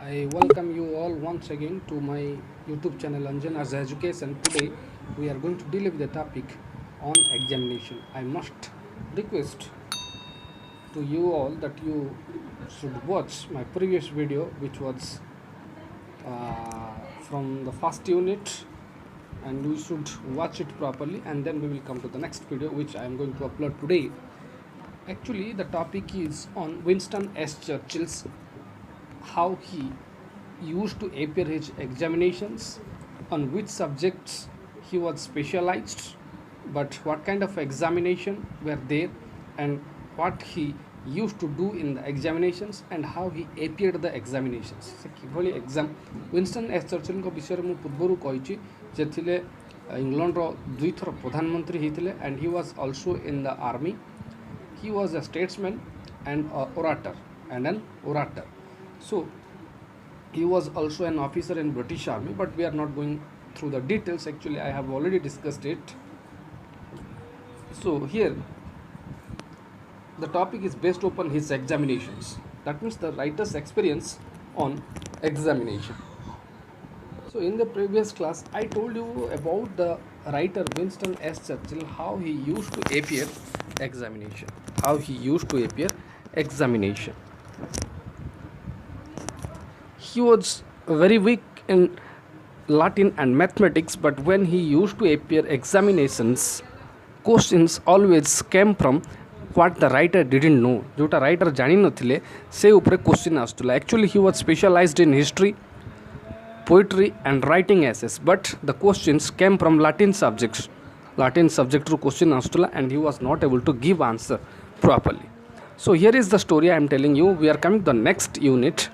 I welcome you all once again to my YouTube channel Anjan as Education. Today we are going to deal with the topic on examination. I must request to you all that you should watch my previous video, which was from the first unit, and we should watch it properly, and then we will come to the next video, which I am going to upload today. Actually, the topic is on Winston S. Churchill's how he used to appear his examinations, on which subjects he was specialized, but what kind of examination were there, and what he used to do in the examinations, and how he appeared the examinations. से किभली exam Winston S Churchill विषय में पूर्वर कही जे England दुई थर प्रधानमंत्री होते and he was also in the army. He was a statesman and an orator. So he was also an officer in British Army, but we are not going through the details. Actually, I have already discussed it. So here the topic is based upon his examinations. That means the writer's experience on examination. So in the previous class, I told you about the writer Winston S. Churchill, how he used to appear examination. How he used to appear examination. He was very weak in Latin and mathematics, but when he used to appear examinations, questions always came from what the writer didn't know. जोटा writer जानी नथिले से ऊपर question आस्तुला. Actually, he was specialized in history, poetry and writing essays, but the questions came from Latin subjects. Latin subject to question astula, and he was not able to give answer properly. So here is the story I am telling you. We are coming to the next unit.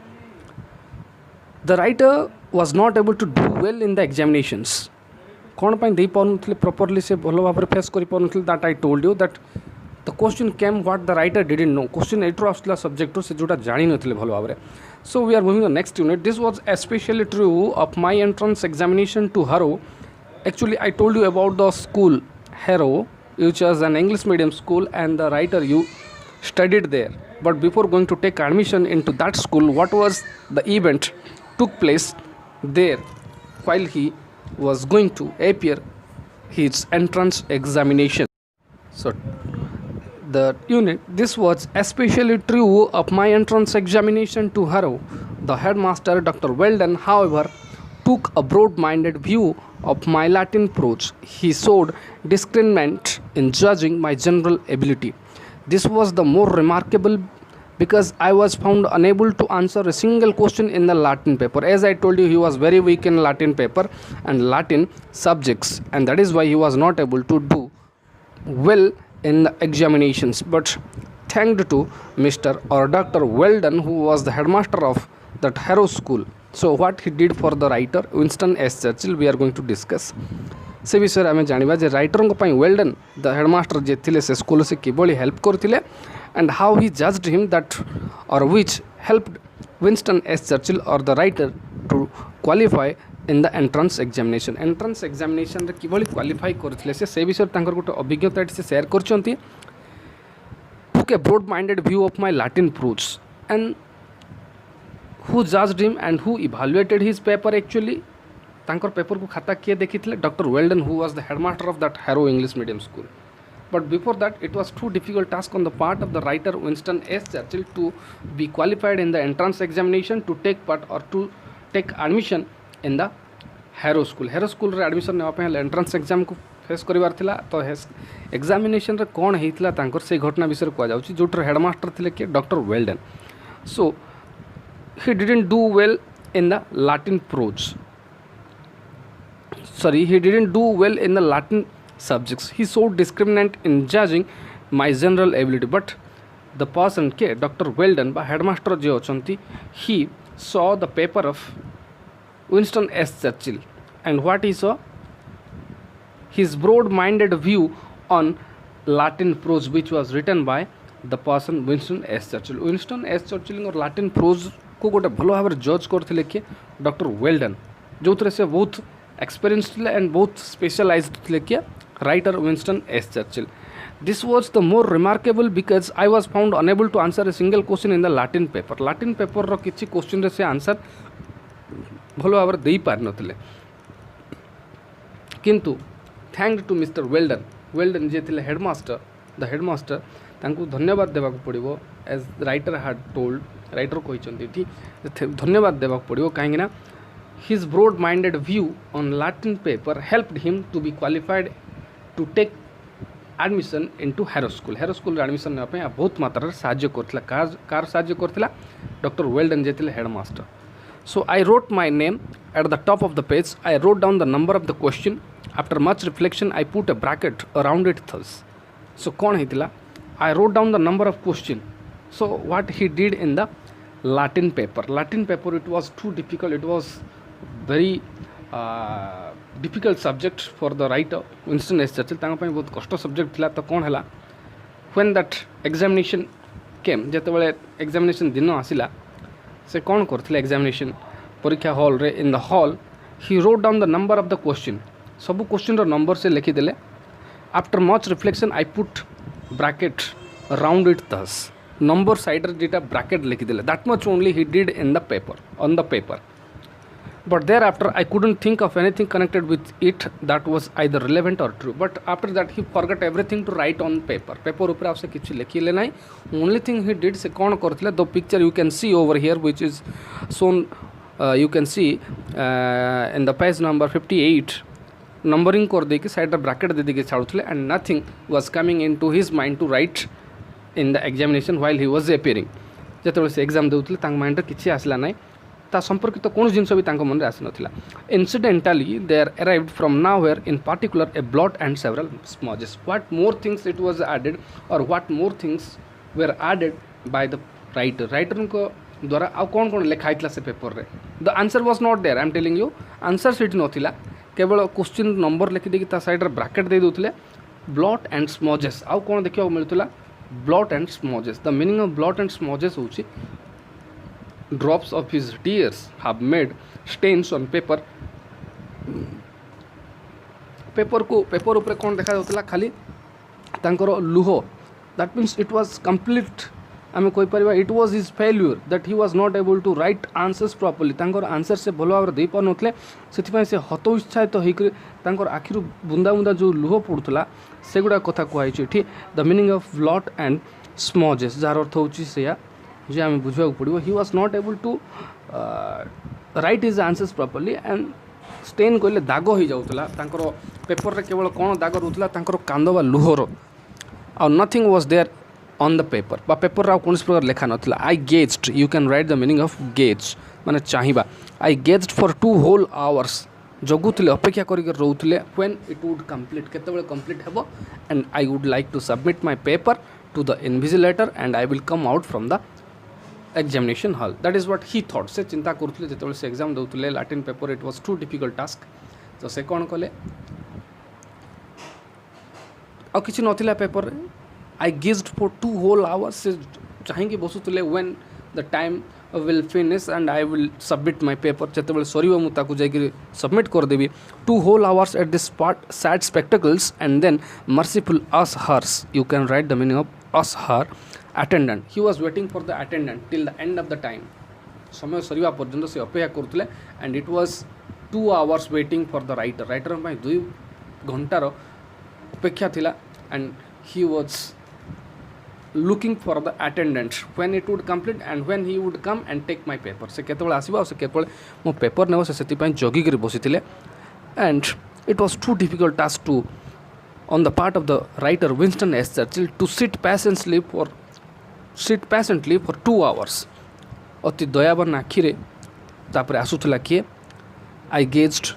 The writer was not able to do well in the examinations. कौन पाई दे पाउनथले properly से भलो भाबरे face करि पाउनथले. That I told you that the question came what the writer didn't know. Question एटरो आस्तला subject से जोटा जानि नथले भलो भाबरे. So we are moving to the next unit. This was especially true of my entrance examination to Harrow. Actually, I told you about the school Harrow, which was an English medium school, and the writer you studied there. But before going to take admission into that school, what was the event took place there while he was going to appear his entrance examination. So the unit, this was especially true of my entrance examination to Harrow. The headmaster, Dr. Weldon, however, took a broad-minded view of my Latin prose. He showed discernment in judging my general ability. This was the more remarkable because I was found unable to answer a single question in the Latin paper. As I told you, he was very weak in Latin paper and Latin subjects, and that is why he was not able to do well in the examinations. But thanks to Mr. or Dr. Weldon, who was the headmaster of that Harrow school. So what he did for the writer Winston S. Churchill, we are going to discuss. से विषय आम जाना जे writer Welldon the headmaster जे थे से school से किभली हेल्प करते and how he judged him that और which helped Winston S Churchill और the writer to qualify in the entrance examination. Entrance examination रे किभली क्वालिफाई करथिले से विषय तांकर गोटे अभिज्ञता से शेयर करछंती. Took a broad minded view of my Latin prose and who judged him and who evaluated his paper. Actually तांकर पेपर को खाता किए देखी doctor Welldon, who was the headmaster of that Harrow English medium school. But before that, it was too difficult task on the part of the writer Winston S. Churchill to be qualified in the entrance examination to take part or to take admission in the Harrow school. Harrow school रे admission नेवा पे entrance exam को face करिवार थिला. तो examination रे कोन हेइतला तांकर से घटना विषय को जाउची जोटर हेडमास्टर थिले के doctor Welldon. So he didn't do well in the Latin prose. He didn't do well in the Latin subjects. He showed discriminant in judging my general ability. But the person के Dr. Weldon बा headmaster जो अछंती, he saw the paper of Winston S. Churchill, and what he saw, his broad-minded view on Latin prose, which was written by the person Winston S. Churchill. Winston S. Churchill और Latin prose को गोटे भल भाव जज करते किए doctor well done, जो थे से बहुत एक्सपीरियंस एंड बहुत स्पेशलाइज्ड थे किए writer Winston S Churchill. This was the more remarkable because I was found unable to answer a single question in the Latin paper. Latin paper रो किसी क्वेश्चन रे से आंसर भलो भाव दे पार नथिले किंतु थैंक टू मिस्टर वेल्डन जे थिले हेडमास्टर द हेडमास्टर तांकू धन्यवाद देबाक पड़िबो as writer had told writer कहिसंती थी धन्यवाद देबाक पड़िबो काहेकि ना his broad minded view on Latin paper helped him to be qualified to take admission into Harrow School admission ने पे बहुत मात्रा रे साहाय्य करथिला कार साहाय्य करथिला डॉक्टर वेल्डन जे थिले headmaster. So I wrote my name at the top of the page. I wrote down the number of the question. After much reflection I put a bracket around it thus. So कौन हेतिला I wrote down the number of question. So what he did in the Latin paper it was too difficult. It was very difficult subject for the writer Winston S. Churchill तांका ପାଇଁ बहुत कष्ट subject थिला. तो कौन हैला when that examination came जेतेबेले examination दिन आसिला से कौन करथिले examination परीक्षा हॉल रे in the hall he wrote down the number of the question सब क्वेश्चन रो नंबर से लिखि देले. after much reflection I put bracket around it thus number side रे जेटा bracket लिखि देले. that much only he did in the paper on the paper. But thereafter I couldn't think of anything connected with it that was either relevant or true. But after that he forgot everything to write on paper. Paper ऊपर आपसे किसी लिखिले नहीं. Only thing he did से कौन करथिले the picture you can see over here which is shown you can see in the page number 58 numbering कर देके side रे bracket दे देके छाड़ुथिले and nothing was coming into his mind to write in the examination while he was appearing. ଯେତେବେଳେ से exam देउथिले तांग mind रे किछि आसला नाही ता संपर्कित कौन जिनस भी तांको मन रे आसी नथिला. Incidentally there arrived from nowhere in particular a blot and several smudges. What more things it was added or what more things were added by the writer को द्वारा आ कौन कौन लिखा आइतला से पेपर रे. The answer was not there. I am telling you answer sheet नथिला केवल question number लिखि देकी ता साइड रे ब्रैकेट दे दोथिले blot and smudges. आ कौन देखियो मिलतला blot and smudges. The meaning of blot and smudges होची drops of his tears have made stains on paper. Paper ऊपर कौन देखा जाउतला खाली तांकर लुह. that means it was complete आमे कोइ परिबा it was his failure that he was not able to write answers properly. तांकर answer से भलो भाव दे पार नथले सेति पय से हतोत्साहित होइक तांकर आखिरु बुंदा बुंदा जो लुह पड़ुतला सेगुडा कथा कहै छै ठी. The meaning of blot and smudges जार अर्थ होची सेया जे आम बुझा पड़ो. He was not able to write his answers properly and stain कहले दाग हो जाऊला पेपर रे केवल कौन दाग रोला कांद बा लुहर आ nothing was there on the paper बा पेपर कौन प्रकार लेखा नाला. I gazed you can write the meaning of gaze माने चाहिबा. I gazed for 2 whole hours जगुले अपेक्षा करके रोले व्हेन इट वुड कंप्लीट केतेबेले कंप्लीट हेबो and I would like to submit my paper to the invigilator and I will come out from the examination hall. That is what he thought. से चिंता करथले जेतेबेले से एग्जाम दउतले Latin paper it was too difficult task. तो से कोन कले आ किछि नथिला paper. I gazed for 2 whole hours से चाहेंगे बसुतले when the time will finish and I will submit my paper. जेतेबेले सरीबो मु ताकू जाय कि सबमिट कर देबी. 2 whole hours at this part sad spectacles and then merciful us hers. You can write the meaning of us her. attendant. He was waiting for the attendant till the end of the time. समय सरीवा पर्यंत से अपेक्षा करथले and it was 2 hours waiting for the writer. Writer ପାଇଁ 2 घंटार अपेक्षा थिला and he was looking for the attendant when it would complete and when he would come and take my paper. से केतबेले आसीबा से केतबेले मो पेपर नेबो से सेति ପାଇଁ जगी करी बसिथिले and it was too difficult task to on the part of the writer Winston S. Churchill to sit patiently for 2 hours. अति दयावान आखिरे तापर आसुथला किए. I gazed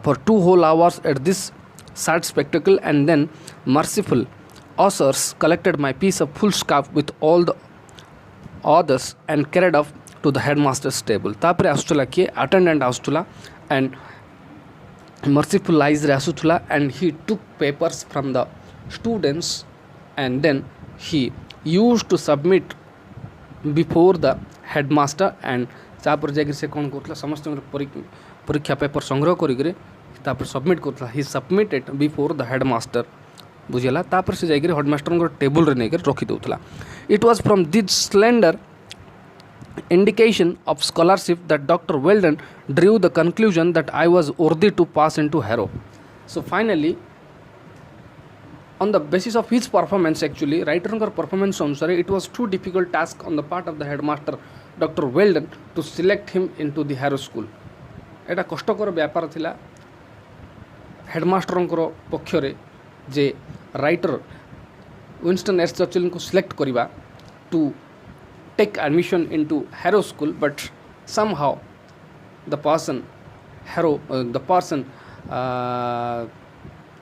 for 2 whole hours at this sad spectacle and then merciful ushers collected my piece of foolscap with all the others and carried off to the headmaster's table. तापर आसुथला किए attendant आसुथला and merciful eyes रे आसुथला and he took papers from the students and then he used to submit before the headmaster and तापर जाकर से कौन करथला समस्त परीक्षा paper संग्रह करिकरे तापर सबमिट करथला. he submitted before the headmaster बुझीगला तापर से जाकर हेडमास्टर टेबुल रे नहीं रखी दूला. It was from this slender indication of scholarship that Dr. Weldon drew the conclusion that I was worthy to pass into Harrow. So finally, on the basis of his performance, actually writer performance अनुसार it was too difficult task on the part of the headmaster Dr. Weldon to select him into the Harrow school. एटा कष्टकर व्यापार थिला headmaster पक्षरे जे writer Winston S Churchill को select करवा to take admission into Harrow school, but somehow the person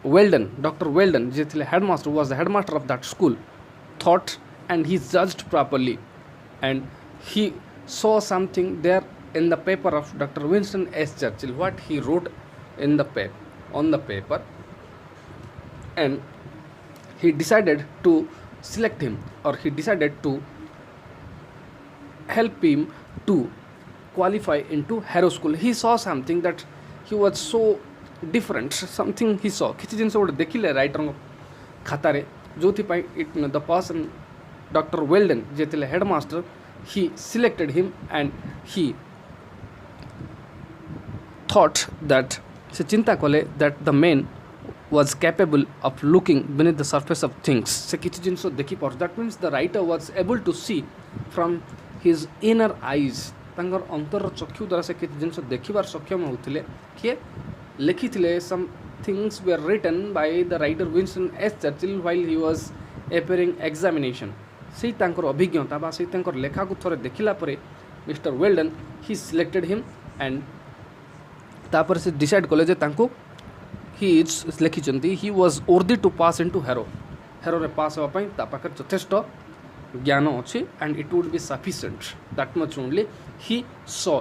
Weldon, Dr. Weldon, the headmaster, was the headmaster of that school, thought and he judged properly, and he saw something there in the paper of Dr. Winston S. Churchill, what he wrote in the on the paper, and he decided to select him, or he decided to help him to qualify into Harrow school. He saw something that he was so different, something he saw किसी जिन गोटे देखिले writer खातार जो the person doctor well done जे थे headmaster he selected him and he thought that से चिंता कले that the man was capable of looking beneath the surface of things. से किसी जिन देखी पार. That means the writer was able to see from his inner eyes, तांकर अंतर चक्षु द्वारा से किसी जिन देखिबार सक्षम होते किए लिखी थे. some things were written by the writer Winston S. Churchill while he was appearing examination. से तांकर अभिज्ञता बा से तांकर लेखा को थोड़े देखिला परे mister Welldon he selected him and तापर से डिसाइड कले जे तांको he is लिखिचंती he was worthy to pass into Harrow. Harrow रे पास होवा पई ता पाकर यथेष्ट ज्ञान अच्छी and it would be sufficient that much only he saw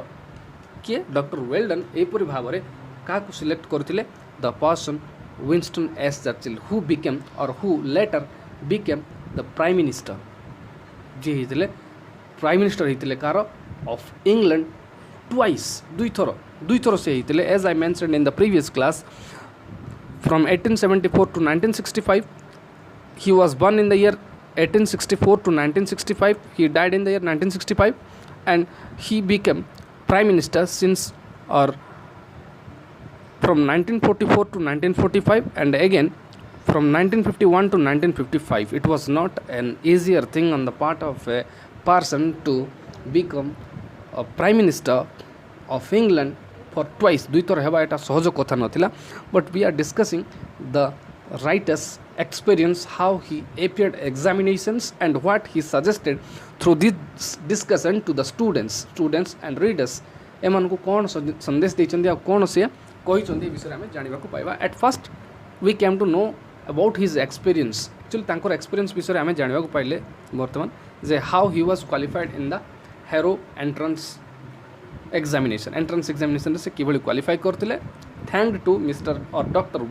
कि डॉक्टर वेल्डन एपरी भाव में क्या सिलेक्ट करते the person Winston S Churchill who became और who later became the prime minister जी होते प्राइम मिनिस्टर होते कार ऑफ इंग्लैंड ट्वाइस दुई थर से होते as I mentioned in the previous class from 1874 to 1965. He was born in the year 1864 to 1965. He died in the year 1965 and he became prime minister since or from 1944 to 1945 and again from 1951 to 1955. It was not an easier thing on the part of a person to become a prime minister of England for twice. दुई थर हेबा एटा सहज कथा नथिला, but we are discussing the writer's experience, how he appeared examinations and what he suggested through this discussion to the students and readers. एमान को कौन संदेश देचंदी आ कौन से कहि चंदी विषय में जानिबा को पाइबा. At first we came to know about his experience. Actually तांकर experience विषय में जानिबा को पाइले वर्तमान जे how he was qualified in the Harrow entrance examination से किभली क्वालिफाई करथिले. थैंक टू मिस्टर और डॉक्टर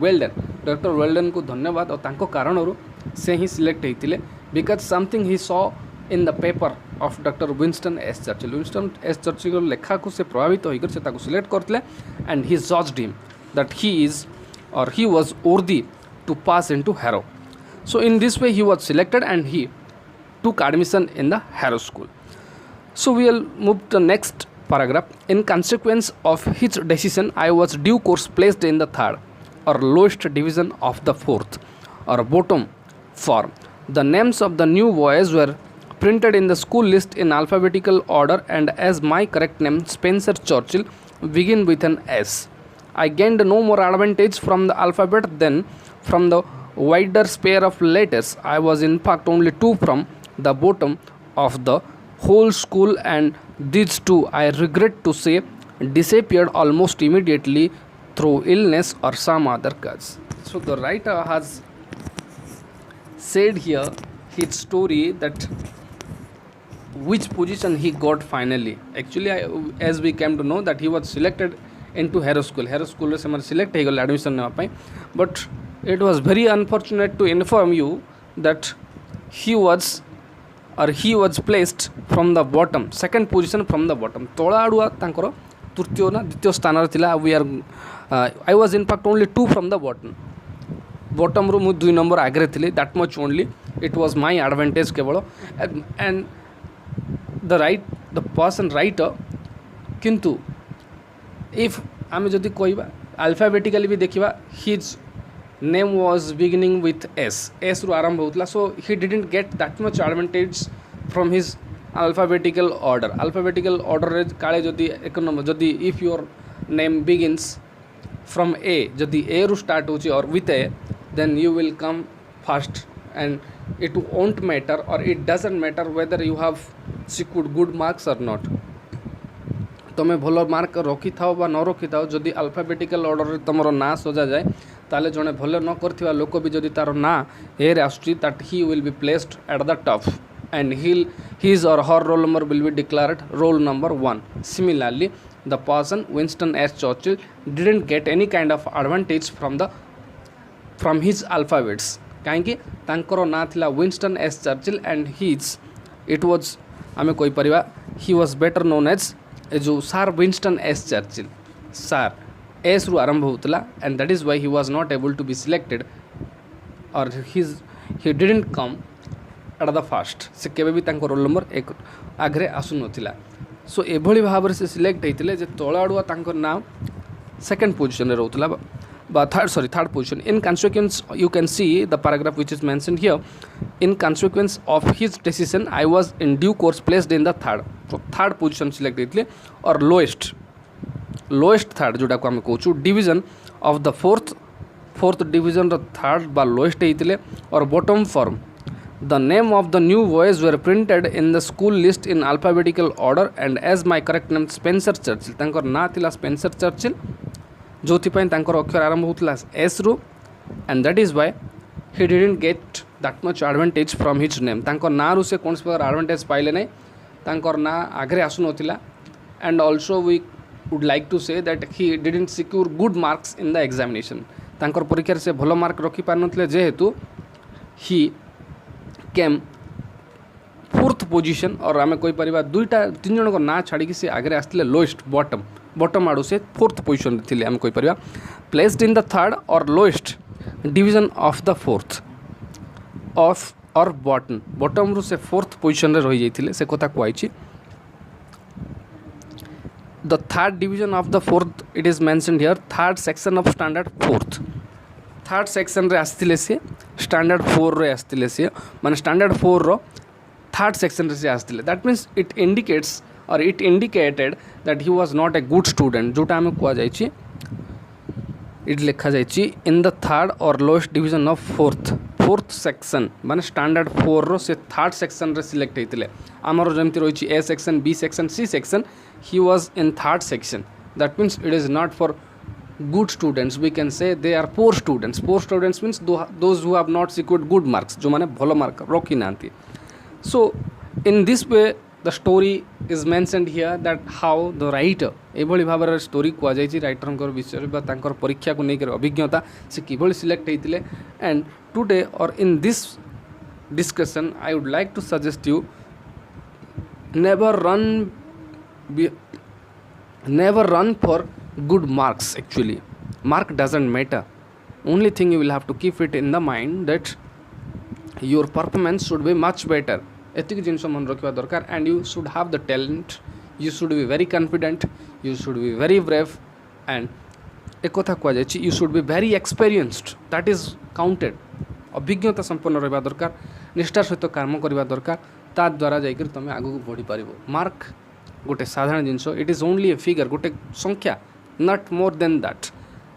वेल्डन को धन्यवाद और तांको कारणरू से ही सिलेक्ट होते because something he saw in the paper of doctor Winston S Churchill लेखा को से प्रभावित होकर से ताको सिलेक्ट करते and he judged him that he is और he was worthy to pass into Harrow. So in this way he was selected and he took admission in the Harrow school. So we will move to the next paragraph. In consequence of his decision, I was due course placed in the third or lowest division of the fourth or bottom form. The names of the new boys were printed in the school list in alphabetical order, and as my correct name Spencer Churchill begin with an S. I gained no more advantage from the alphabet than from the wider sphere of letters. I was in fact only two from the bottom of the whole school, and these two, I regret to say, disappeared almost immediately through illness or some other cause. So the writer has said here his story that which position he got finally. Actually, as we came to know that he was selected into Harrow School. Harrow School se man select he gal admission newa pai, but it was very unfortunate to inform you that he was placed from the bottom, second position from the bottom. तोला आडुआ तांकर तृतीय ना द्वितीय स्थान थिला. I was in fact only two from the bottom. Bottom रू मु 2 number आगे थी that much only it was my advantage केवल एंड द पर्सन राइट किंतु इफ आम जदि कहवा अल्फाबेटिकली भी देखा his name was beginning with S रु आरंभ होता so he didn't get that much advantage from his alphabetical order काले जदि एक नंबर जदि if your name begins from A जदि ए रु स्टार्ट होची और with A then you will come first and it won't matter or it doesn't matter whether you have secured good marks or not तुम भल mark रखी था बा न रखी था जदि अल्फाबेटिकल ऑर्डर तुम ना सजा जाए ताले जड़े भल न कर लोक भी जदि तार ना ए आसूँ that he will be placed at the top and his or her roll number will be declared roll number 1. Similarly, the person Winston S. Churchill didn't get any kind of advantage from his alphabets. कहीं तांकर ना थिला Winston S Churchill and his it was आमे कोई परिवा he was better known as जो sir Winston S Churchill sir S रु आरंभ होतला and that is why he was not able to be selected और he didn't come at the first से केबे भी तांको रोल नंबर एक आगरे आसु नथिला सो एभली भाव से सिलेक्ट होइतिले जे तोला आडुआ तांको नाम सेकंड पोजीशन रे रहउतला third position. In consequence, you can see the paragraph which is mentioned here. In consequence of his decision, I was in due course placed in the third position select होइतिले और lowest third जोटा को हम कहूँ division of the fourth division row third बा lowest होइतिले और bottom form. The name of the new boys were printed in the school list in alphabetical order and as my correct name Spencer Churchill. तांकर ना थिला Spencer Churchill जो अक्षर आरंभ होता S रु and that is why he didn't get that much advantage from his name ना रु से कौन प्रकार एडवांटेज पाइले नहीं ना आगे आसु नथिला and also we would like to say that he didn't secure good marks in the examination परीक्षा से भल मार्क रखी पार नथिले जेहेतु ही केम फोर्थ पोजीशन और आम कहीपर दुईटा तीन जन को ना छाड़ी से आगे आसते लोएस्ट बॉटम आड़ू से फोर्थ पोजीशन थे आम कहीपर प्लेस्ड इन द थर्ड और lowest division of the fourth of और बॉटम रू से फोर्थ पोजीशन रे रही जाइए से कथा कहुई the third division of the fourth it is mentioned here third section of standard fourth third section रे आसते सी स्टैंडर्ड 4 रे आसते सी माने स्टैंडर्ड 4 रो थर्ड सेक्शन से आसते दैट मीन्स इट इंडिकेट्स और it indicated that he was not a good student जोटा आम कहुई इट लिखा जाइए इन द थर्ड और lowest division of fourth section माने स्टैंडर्ड 4 रो से थर्ड सेक्शन रे सिलेक्ट होते आमर जमी रही A section B section C section he was in third section that means it is not for good students we can say they are poor students means those who have not secured good marks जो माने भलो mark रखी नांती so in this way the story is mentioned here that how the writer एभली भाव story कह जाइए writer विषय तांकर परीक्षा को लेकर अभिज्ञता से किभली सिलेक्ट होते एंड टुडे और in this discussion I would like to suggest you never run for good marks. Actually mark doesn't matter, only thing you will have to keep it in the mind that your performance should be much better. एतिक जिनस मन रखा दरकार and you should have the talent, you should be very confident, you should be very brave and एक कथा कह जाए you should be very experienced, that is counted. अभिज्ञता संपन्न रहा दरकार निष्ठार सहित काम करवा दरकार ता द्वारा जाकर तुम आगू बढ़ी पार मार्क गोटे साधारण जिनस it is only a figure गोटे संख्या not more than that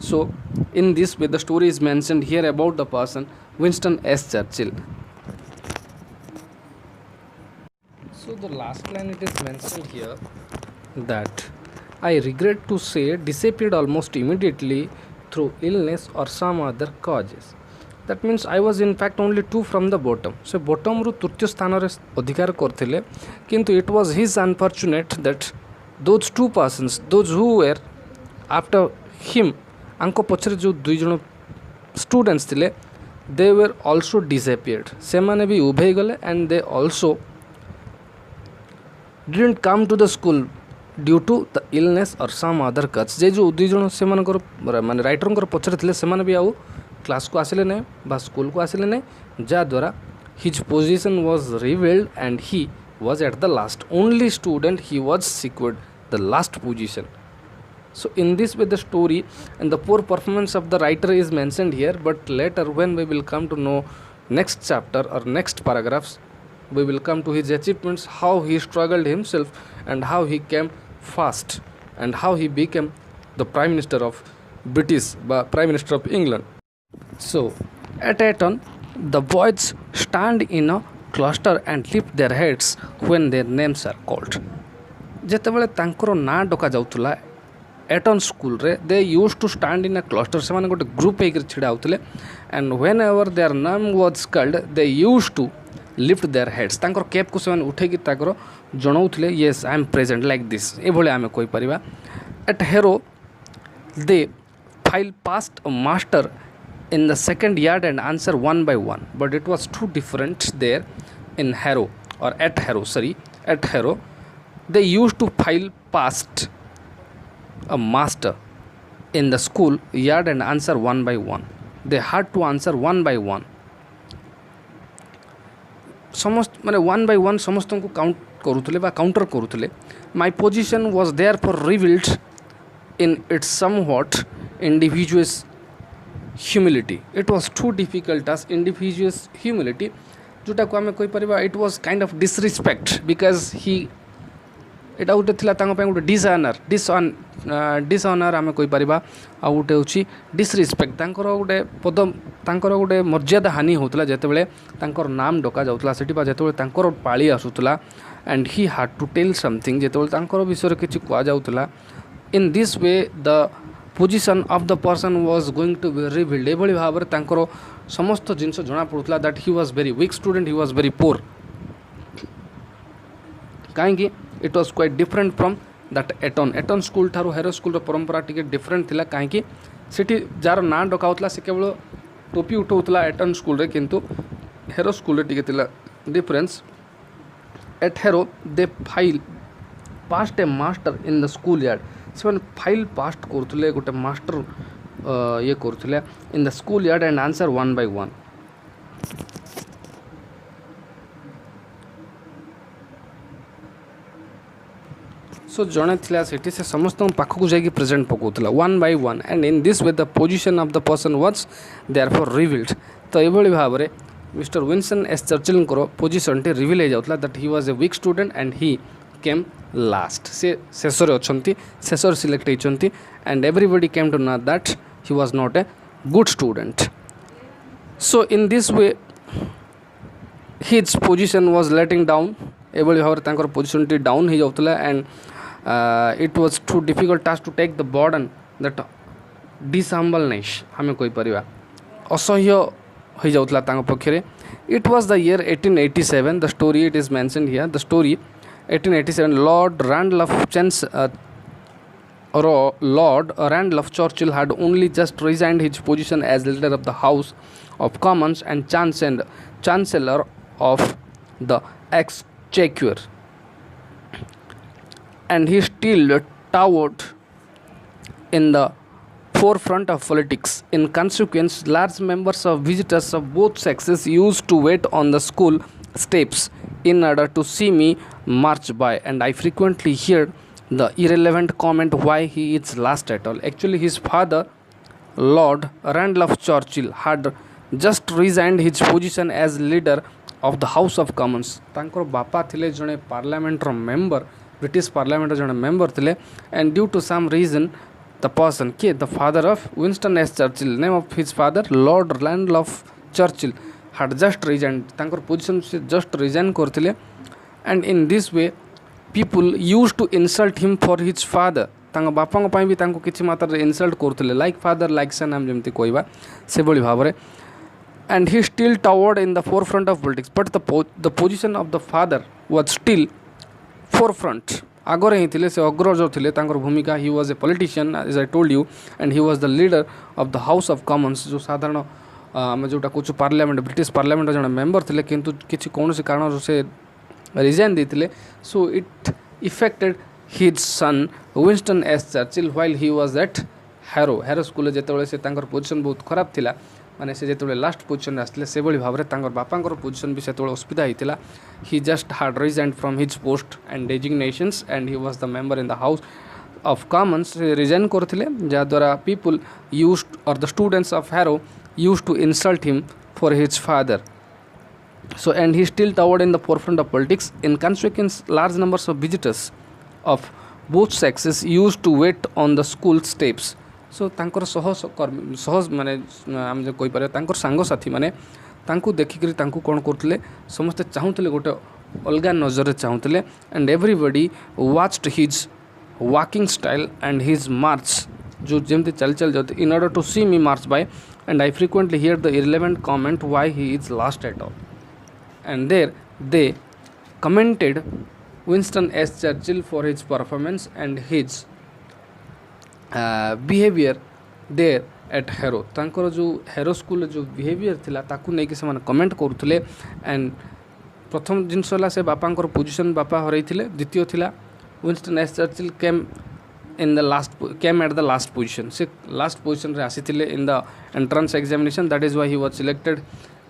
so in this way the story is mentioned here about the person Winston S Churchill so the last line it is mentioned here that I regret to say disappeared almost immediately through illness or some other causes. That means I was in fact only 2 from the bottom. So bottom रू तृतीय स्थान रे अधिकार करथिले किंतु it was his unfortunate that those 2 persons those who were after him आंको पछरे जो 2 जण students थिले they were also disappeared. से माने भी उभे गले and they also didn't come to the school due to the illness or some other cause. जे जो 2 जण से मानकर माने राइटर पछरे थिले से माने भी आउ क्लास को आसिले नहीं बा स्कूल को आसिले नहीं जहाँद्वारा his position was revealed and he was at the last only student he was secured the last position. So in this way the story and the poor performance of the writer is mentioned here, but later when we will come to know next chapter or next paragraphs, we will come to his achievements, how he struggled himself and how he came fast and how he became the prime minister of prime minister of England. So at Eton the boys stand in a cluster and lift their heads when their names are called. ଯେତେବେଳେ ତାଙ୍କର ନାଁ ଡକା ଯାଉଥିଲା Eton ସ୍କୁଲରେ they used to stand in a cluster, ସେମାନେ ଗୋଟେ group ହେଇକରି ଛିଡ଼ା ହେଉଥିଲେ and whenever their name was called they used to lift their heads, ତାଙ୍କର କେପ୍କୁ ସେମାନେ ଉଠେଇକି ତାଙ୍କର ଜଣାଉଥିଲେ yes I am present like this, ଏଭଳି ଆମେ କହିପାରିବା। At Harrow they file past master in the second yard and answer one by one, but it was too different there in Harrow or at Harrow they used to file past a master in the school yard and answer one by one. They had to answer one by one, समस्त माने one by one समस्त को count करूथले बा counter करूथले। My position was therefore revealed in its somewhat individuous humility. It was too difficult as individuous humility, जोटा को आम कहीपर it was kind of disrespect because he एटा गोटे थिला तांको पे गोटे डिसअनर आम कहीपर आ गोटे हूँ डिसरिस्पेक्ट तांकर गोटे पद तांकर गोटे मर्यादा हानि होता जितेबाला तांकर नाम डका जाऊला सेठी जितेबाला तांकर पाली आसूला एंड ही हाड टू टेल समथिंग जितेबाला तांकर विषय किसी कहुला। In this way the position of the person was going to be revealed, एभली भाव में तांकर समस्त जिनस जना पड़ूला that he was very weak student, he was very poor, कहीं it was quite different from that Eton school ठारू हेरो स्कूल परंपरा टिके डिफरेंट थिला, कहीं सेठी जार ना डकाउला से केवल टोपी उठाउला एटन स्कूल रे, किंतु हेरो स्कूल रे टिके थिला difference. At Harrow they file past a master in the school yard, से फाइल पास्ट करुले गोटे मास्टर ये करुले in the school yard and answer one by one. So जड़े थिला सेठी से समस्त पाख को जाइए प्रेजेंट पकाउला one by one and in this way the position of the person was therefore revealed. तो ये भाव में mister Winston S Churchill position टी रिवील हो जाता that he was a weak student and he came last, से शेषर अच्छा शेषर सिलेक्ट होती and everybody came to know that he was not a good student. So in this way his position was letting down, एभली भाव में position टी down हो जाता and it was too difficult task to take the burden that dishumbleness आम कहीपर असह्य हो जाता पक्षे। It was the year 1887, the story it is mentioned here, the story 1887 Lord Randolph Churchill had only just resigned his position as leader of the House of Commons and Chancellor of the Exchequer, and he still towered in the forefront of politics. In consequence, large numbers of visitors of both sexes used to wait on the school steps in order to see me march by, and I frequently heard the irrelevant comment why he is last at all. Actually, his father, Lord Randolph Churchill, had just resigned his position as leader of the House of Commons. तांकर बापा थिले जने parliament member, British parliament जने member थिले, and due to some reason the person the father of Winston S. Churchill, name of his father Lord Randolph Churchill, had just resigned, तांकर position से just resign करथिले and in this way people use to insult him for his father, तांको बापांको पाई भी तांको किछि मात्रा insult करथिले लाइक फादर लाइक सन आम जेमति कहबा से भली भाव में। And he still towered in the forefront of politics, but the position of the father was still forefront, आगरे ही थिले, से अग्रज थिले तांकर भूमिका। He was a politician as I told you, and he was the leader of the House of Commons, जो साधारण आम जोटा कौच पार्लियामेंट ब्रिटिश पार्लियामेंट जन मेंबर थे, किंतु किसी कौन कारण से रिजाइन देते। So it affected his son Winston S Churchill while he was at Harrow school, जिते से पोजिशन बहुत खराब थिला, माने से जेतबेले लास्ट पोजिशन आसले से भली भाबरे तांकर बापांकर पोजिशन भी सेतबेले असुविधा होइतिला he just had resigned from his post and designations and he was the member in the House of Commons resign करथिले जा द्वारा पीपल यूज्ड और the students of Harrow used to insult him for his father. So and he still towered in the forefront of politics. In consequence, large numbers of visitors of both sexes used to wait on the school steps. So तांकर सहज माने आम जो कोई पारे तांकर सांग साथी माने तांकू देखिकरी तांकू कोन करथले समस्त चाहुतले गोटे अलगा नजर चाहुतले and everybody watched his walking style and his march जो जेमते चल चल जाते in order to see me march by and I frequently hear the irrelevant comment why he is last at all. And there they commented Winston S. Churchill for his performance and his behavior there at Harrow. तांकर जो Harrow school जो behaviour थिला ताकू नहीं कि से comment करुले and प्रथम जिनस है से बापांकर पोजिशन बापा हरइथिले द्वितीय थिला Winston S Churchill came at the last position से लास्ट पोजिशन रे आसीथिले in the entrance examination that is why he was selected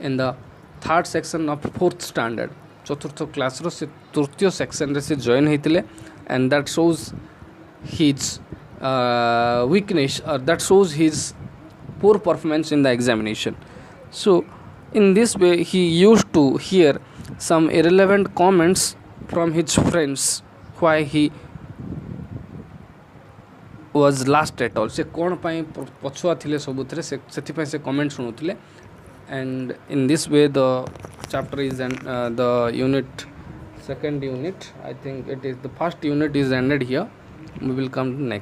in the third section of fourth standard चतुर्थ क्लास रो से तृतीय सेक्शन रे से जॉइन होइतिले and that shows his weakness or that shows his poor performance in the examination. So in this way he used to hear some irrelevant comments from his friends why he was last at all. से कौन पाई पछुआ थिले सबुतरे से सेथिपाई से comment सुनुथिले and in this way the chapter is and the unit second unit I think it is the first unit is ended here. We will come to next.